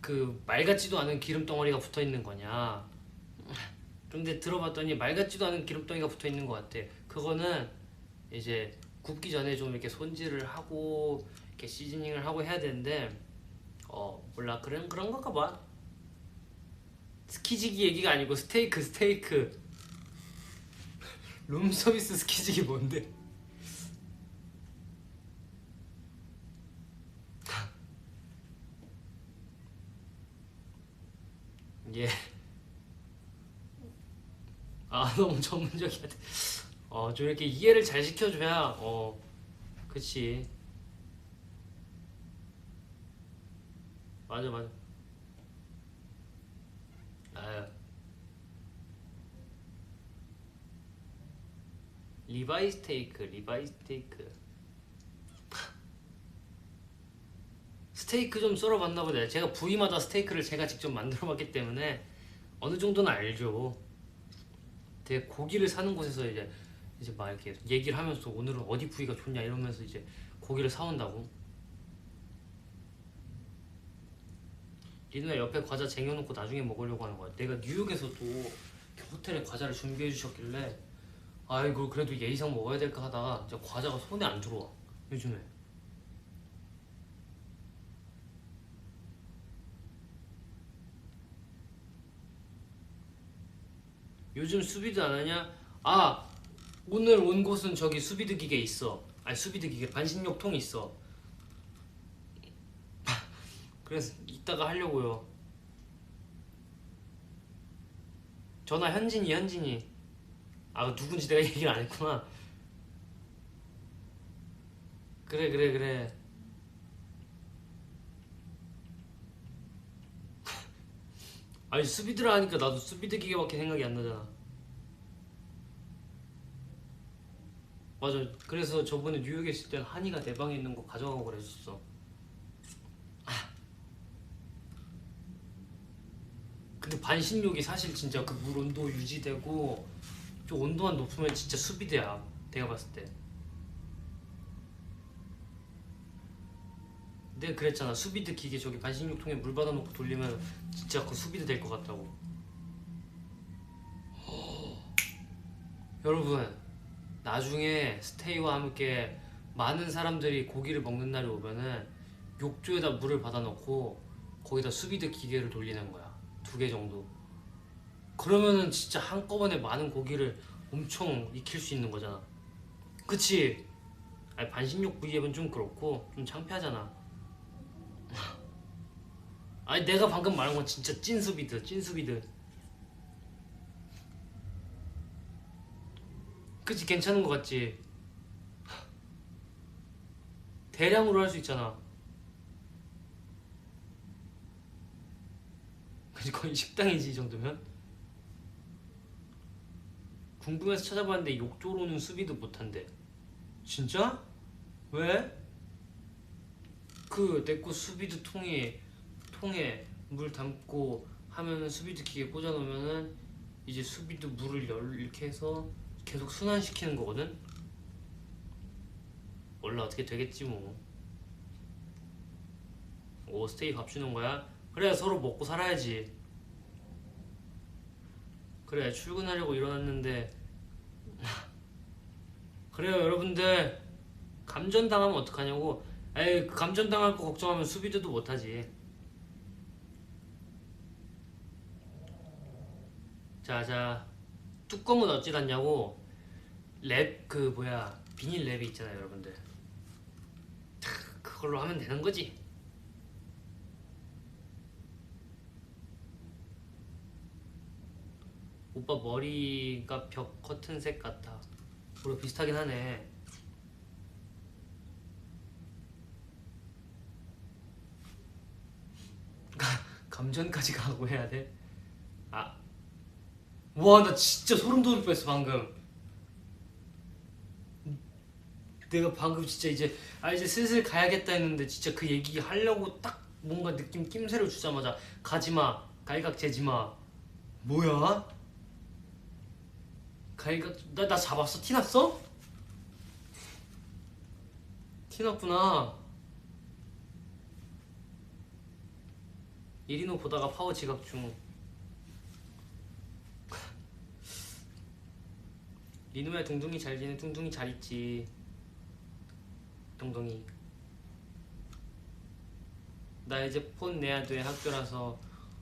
그 말 같지도 않은 기름 덩어리가 붙어 있는 거냐. 근데 들어봤더니 말 같지도 않은 기름 덩어리가 붙어 있는 것 같아. 그거는 이제 굽기 전에 좀 이렇게 손질을 하고, 이렇게 시즈닝을 하고 해야 되는데, 몰라. 그런 건가 봐. 스키지기 얘기가 아니고 스테이크. 룸서비스 스키지기 뭔데? 예. 아, 너무 전문적이야. 좀 이렇게 이해를 잘 시켜줘야, 그치. 맞아, 맞아. 아유, 리바이 스테이크. 스테이크 좀 썰어봤나 보다. 제가 부위마다 스테이크를 제가 직접 만들어봤기 때문에 어느 정도는 알죠. 되게 고기를 사는 곳에서 이제 막 이렇게 얘기를 하면서 오늘은 어디 부위가 좋냐 이러면서 이제 고기를 사온다고. 리누야 옆에 과자 쟁여놓고 나중에 먹으려고 하는 거야. 내가 뉴욕에서도 호텔에 과자를 준비해 주셨길래 아이고 그래도 예의상 먹어야 될까 하다가 진짜 과자가 손에 안 들어와 요즘에. 요즘 수비드 안 하냐? 아, 오늘 온 곳은 저기 수비드 기계 있어. 아니 수비드 기계 반신욕통 있어. 그래서 이따가 하려고요. 전화 현진이. 아, 누군지 내가 얘기를 안 했구나. 그래. 아니 수비드라 하니까 나도 수비드 기계밖에 생각이 안 나잖아. 맞아. 그래서 저번에 뉴욕에 있을 땐 한이가 내 방에 있는 거 가져가고 그랬었어. 근데 반신욕이 사실 진짜 그 물 온도 유지되고 좀 온도만 높으면 진짜 수비드야. 내가 봤을 때. 내가 그랬잖아. 수비드 기계 저기 반신욕통에 물 받아놓고 돌리면 진짜 그 수비드 될 것 같다고. 여러분, 나중에 스테이와 함께 많은 사람들이 고기를 먹는 날이 오면은 욕조에다 물을 받아놓고 거기다 수비드 기계를 돌리는 거야. 2개 정도. 그러면은 진짜 한꺼번에 많은 고기를 엄청 익힐 수 있는 거잖아. 그치? 아니, 반신욕 V앱은 좀 그렇고 좀 창피하잖아. 아니 내가 방금 말한 건 진짜 찐수비드. 그치? 괜찮은 거 같지? 대량으로 할 수 있잖아. 그치? 거의 식당이지 이 정도면? 궁금해서 찾아봤는데 욕조로는 수비드 못한대. 진짜? 왜? 그 내거 수비드 통에 물 담고 하면은 수비드 기계 꽂아 놓으면은 이제 수비드 물을 이렇게 해서 계속 순환시키는 거거든? 원래 어떻게 되겠지 뭐. 오, 스테이 밥 주는 거야? 그래, 서로 먹고 살아야지. 그래, 출근하려고 일어났는데. 그래요, 여러분들. 감전당하면 어떡하냐고. 에이, 그 감전당할 거 걱정하면 수비드도 못하지. 자, 뚜껑은 어찌 닿냐고. 랩, 그 뭐야, 비닐 랩이 있잖아요, 여러분들. 그걸로 하면 되는 거지. 오빠 머리가 벽 커튼색 같아. 우리 비슷하긴 하네. 감전까지 가고 해야 돼? 아, 와, 나 진짜 소름 돋을 뻔했어 방금. 내가 방금 진짜 이제 슬슬 가야겠다 했는데 진짜 그 얘기 하려고 딱 뭔가 느낌 낌새를 주자마자 가지마, 갈각 재지마. 뭐야? 갈각 나 잡았어? 티났어? 티났구나. 이리노 보다가 파워 지각 중. 리노야, 둥둥이 잘 지내? 둥둥이 잘 있지. 둥둥이. 나 이제 폰 내야 돼, 학교라서.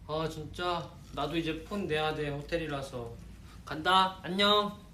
아 진짜 나도 이제 폰 내야 돼, 호텔이라서. 간다. 안녕.